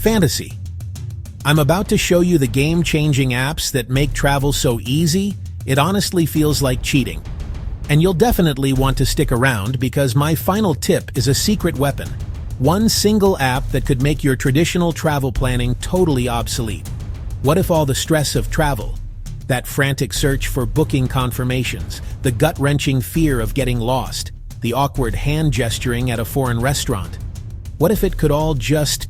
Fantasy. I'm about to show you the game-changing apps that make travel so easy, it honestly feels like cheating. And you'll definitely want to stick around because my final tip is a secret weapon. One single app that could make your traditional travel planning totally obsolete. What if all the stress of travel, that frantic search for booking confirmations, the gut-wrenching fear of getting lost, the awkward hand gesturing at a foreign restaurant, what if it could all just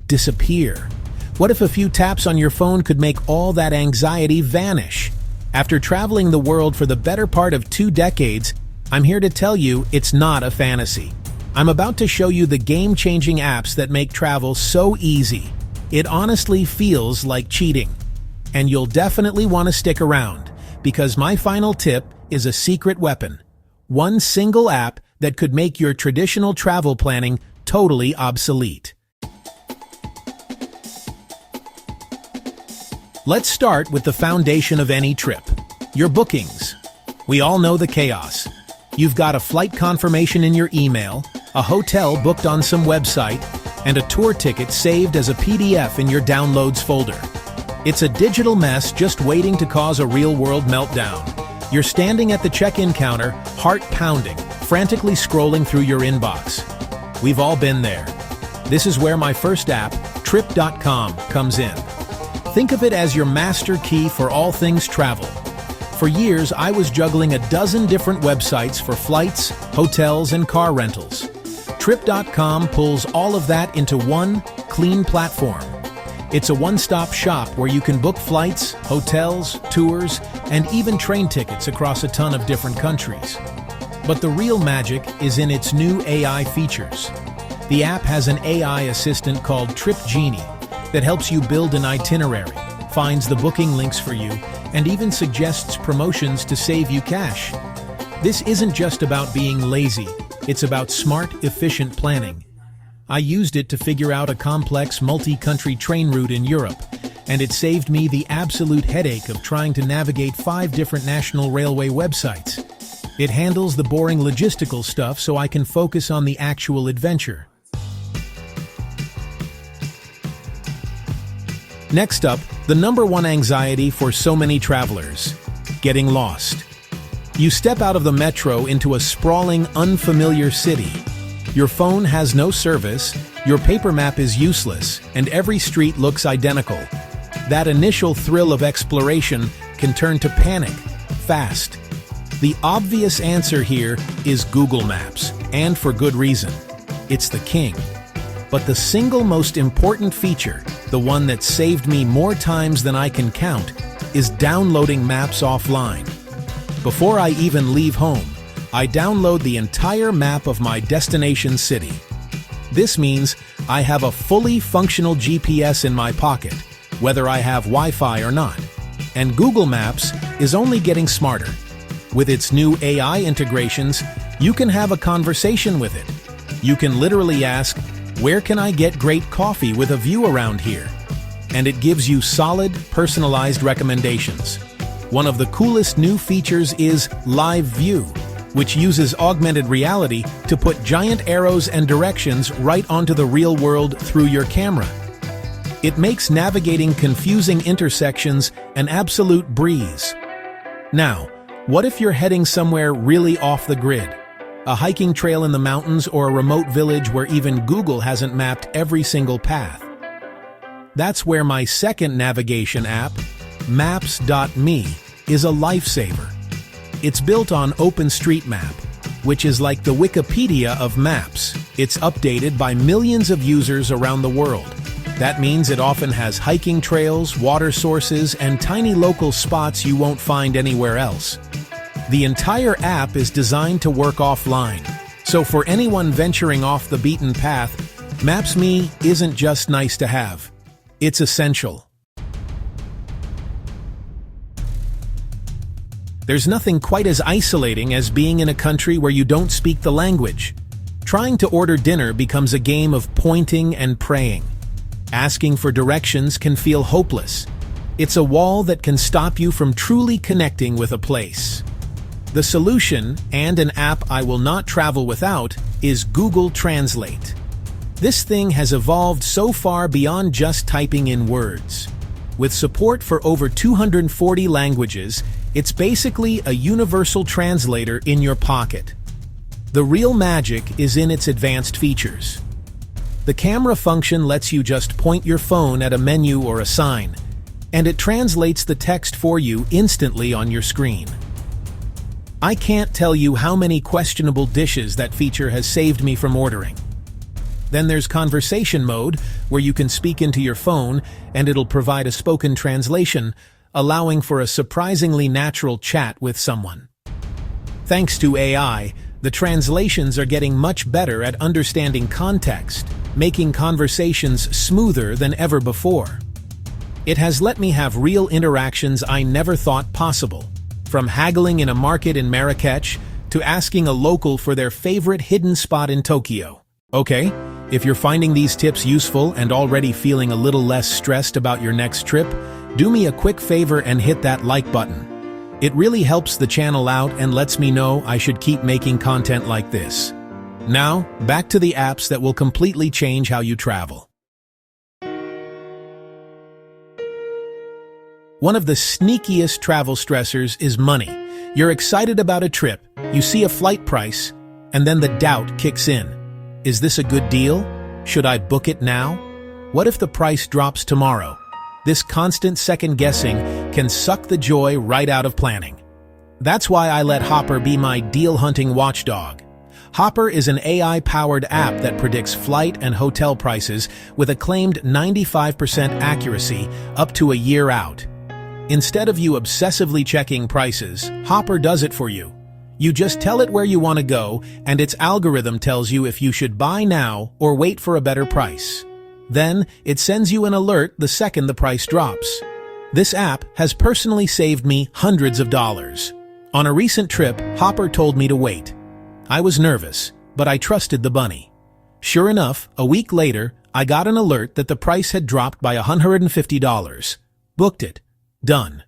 disappear? What if a few taps on your phone could make all that anxiety vanish? After traveling the world for the better part of 2 decades, I'm here to tell you it's not a fantasy. I'm about to show you the game-changing apps that make travel so easy. It honestly feels like cheating. And you'll definitely want to stick around, because my final tip is a secret weapon. One single app that could make your traditional travel planning totally obsolete. Let's start with the foundation of any trip, your bookings. We all know the chaos. You've got a flight confirmation in your email, a hotel booked on some website, and a tour ticket saved as a PDF in your downloads folder. It's a digital mess just waiting to cause a real-world meltdown. You're standing at the check-in counter, heart pounding, frantically scrolling through your inbox. We've all been there. This is where my first app, Trip.com, comes in. Think of it as your master key for all things travel. For years, I was juggling a dozen different websites for flights, hotels, and car rentals. Trip.com pulls all of that into one clean platform. It's a one-stop shop where you can book flights, hotels, tours, and even train tickets across a ton of different countries. But the real magic is in its new AI features. The app has an AI assistant called Trip Genie that helps you build an itinerary, finds the booking links for you, and even suggests promotions to save you cash. This isn't just about being lazy, it's about smart, efficient planning. I used it to figure out a complex multi-country train route in Europe, and it saved me the absolute headache of trying to navigate 5 different national railway websites. It handles the boring logistical stuff so I can focus on the actual adventure. Next up, the #1 anxiety for so many travelers: getting lost. You step out of the metro into a sprawling, unfamiliar city. Your phone has no service, your paper map is useless, and every street looks identical. That initial thrill of exploration can turn to panic, fast. The obvious answer here is Google Maps, and for good reason. It's the king. But the single most important feature, the one that saved me more times than I can count, is downloading maps offline. Before I even leave home, I download the entire map of my destination city. This means I have a fully functional GPS in my pocket, whether I have Wi-Fi or not. And Google Maps is only getting smarter. With its new AI integrations, you can have a conversation with it. You can literally ask, "Where can I get great coffee with a view around here?" And it gives you solid, personalized recommendations. One of the coolest new features is Live View, which uses augmented reality to put giant arrows and directions right onto the real world through your camera. It makes navigating confusing intersections an absolute breeze. Now, what if you're heading somewhere really off the grid? A hiking trail in the mountains or a remote village where even Google hasn't mapped every single path? That's where my second navigation app, Maps.me, is a lifesaver. It's built on OpenStreetMap, which is like the Wikipedia of maps. It's updated by millions of users around the world. That means it often has hiking trails, water sources, and tiny local spots you won't find anywhere else. The entire app is designed to work offline, so for anyone venturing off the beaten path, Maps.me isn't just nice to have. It's essential. There's nothing quite as isolating as being in a country where you don't speak the language. Trying to order dinner becomes a game of pointing and praying. Asking for directions can feel hopeless. It's a wall that can stop you from truly connecting with a place. The solution, and an app I will not travel without, is Google Translate. This thing has evolved so far beyond just typing in words. With support for over 240 languages, it's basically a universal translator in your pocket. The real magic is in its advanced features. The camera function lets you just point your phone at a menu or a sign, and it translates the text for you instantly on your screen. I can't tell you how many questionable dishes that feature has saved me from ordering. Then there's conversation mode, where you can speak into your phone and it'll provide a spoken translation, allowing for a surprisingly natural chat with someone. Thanks to AI, the translations are getting much better at understanding context, making conversations smoother than ever before. It has let me have real interactions I never thought possible, from haggling in a market in Marrakech to asking a local for their favorite hidden spot in Tokyo. Okay, if you're finding these tips useful and already feeling a little less stressed about your next trip, do me a quick favor and hit that like button. It really helps the channel out and lets me know I should keep making content like this. Now, back to the apps that will completely change how you travel. One of the sneakiest travel stressors is money. You're excited about a trip, you see a flight price, and then the doubt kicks in. Is this a good deal? Should I book it now? What if the price drops tomorrow? This constant second-guessing can suck the joy right out of planning. That's why I let Hopper be my deal-hunting watchdog. Hopper is an AI-powered app that predicts flight and hotel prices with a claimed 95% accuracy up to a year out. Instead of you obsessively checking prices, Hopper does it for you. You just tell it where you want to go, and its algorithm tells you if you should buy now or wait for a better price. Then, it sends you an alert the second the price drops. This app has personally saved me hundreds of dollars. On a recent trip, Hopper told me to wait. I was nervous, but I trusted the bunny. Sure enough, a week later, I got an alert that the price had dropped by $150. Booked it. Done.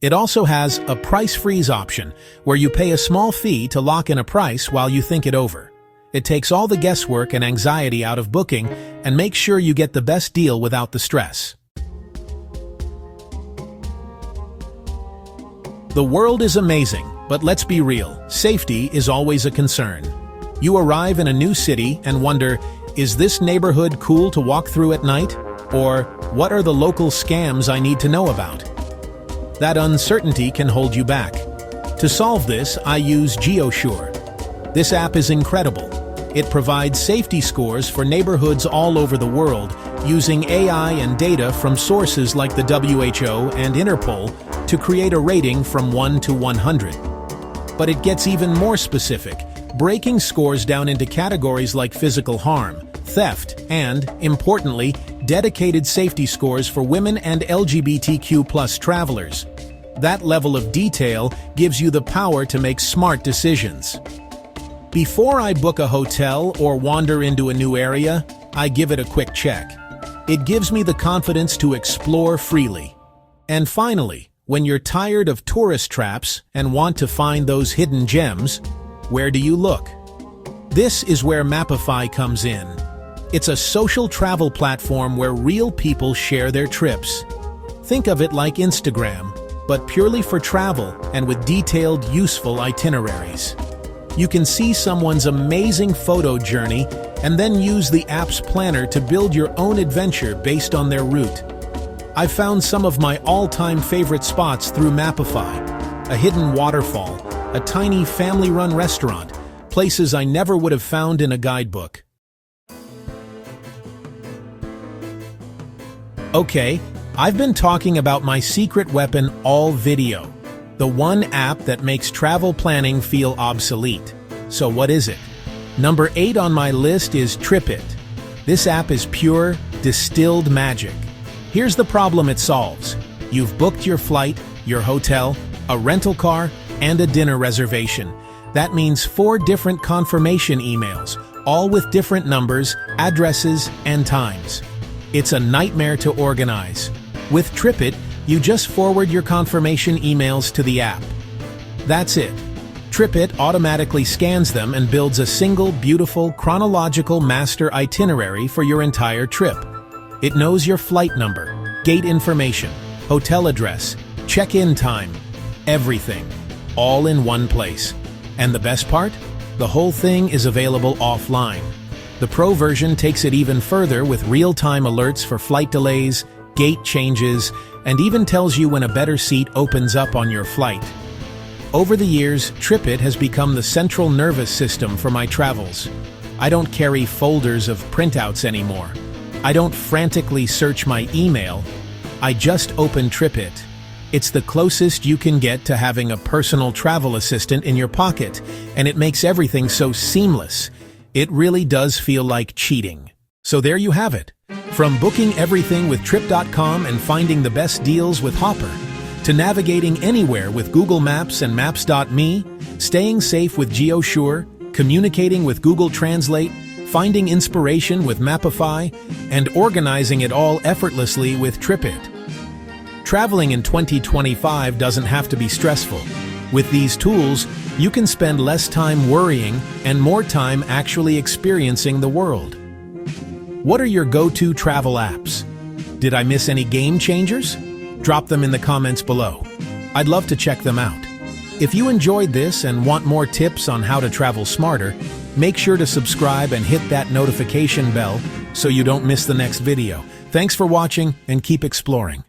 It also has a price freeze option, where you pay a small fee to lock in a price while you think it over. It takes all the guesswork and anxiety out of booking and makes sure you get the best deal without the stress. The world is amazing, but let's be real, safety is always a concern. You arrive in a new city and wonder, is this neighborhood cool to walk through at night? Or, what are the local scams I need to know about? That uncertainty can hold you back. To solve this, I use GeoSure. This app is incredible. It provides safety scores for neighborhoods all over the world, using AI and data from sources like the WHO and Interpol to create a rating from 1 to 100. But it gets even more specific, breaking scores down into categories like physical harm, theft, and, importantly, dedicated safety scores for women and LGBTQ+ travelers. That level of detail gives you the power to make smart decisions. Before I book a hotel or wander into a new area, I give it a quick check. It gives me the confidence to explore freely. And finally, when you're tired of tourist traps and want to find those hidden gems, where do you look? This is where Mapify comes in. It's a social travel platform where real people share their trips. Think of it like Instagram, but purely for travel and with detailed, useful itineraries. You can see someone's amazing photo journey and then use the app's planner to build your own adventure based on their route. I've found some of my all-time favorite spots through Mapify: a hidden waterfall, a tiny family-run restaurant, places I never would have found in a guidebook. Okay, I've been talking about my secret weapon all video. The one app that makes travel planning feel obsolete. So what is it? Number 8 on my list is TripIt. This app is pure, distilled magic. Here's the problem it solves. You've booked your flight, your hotel, a rental car, and a dinner reservation. That means 4 different confirmation emails, all with different numbers, addresses, and times. It's a nightmare to organize. With TripIt, you just forward your confirmation emails to the app. That's it. TripIt automatically scans them and builds a single, beautiful, chronological master itinerary for your entire trip. It knows your flight number, gate information, hotel address, check-in time, everything, all in one place. And the best part? The whole thing is available offline. The Pro version takes it even further with real-time alerts for flight delays, gate changes, and even tells you when a better seat opens up on your flight. Over the years, TripIt has become the central nervous system for my travels. I don't carry folders of printouts anymore. I don't frantically search my email. I just open TripIt. It's the closest you can get to having a personal travel assistant in your pocket, and it makes everything so seamless. It really does feel like cheating. So there you have it. From booking everything with Trip.com and finding the best deals with Hopper, to navigating anywhere with Google Maps and Maps.me, staying safe with GeoSure, communicating with Google Translate, finding inspiration with Mapify, and organizing it all effortlessly with TripIt. Traveling in 2025 doesn't have to be stressful. With these tools, you can spend less time worrying and more time actually experiencing the world. What are your go-to travel apps? Did I miss any game changers? Drop them in the comments below. I'd love to check them out. If you enjoyed this and want more tips on how to travel smarter, make sure to subscribe and hit that notification bell so you don't miss the next video. Thanks for watching and keep exploring.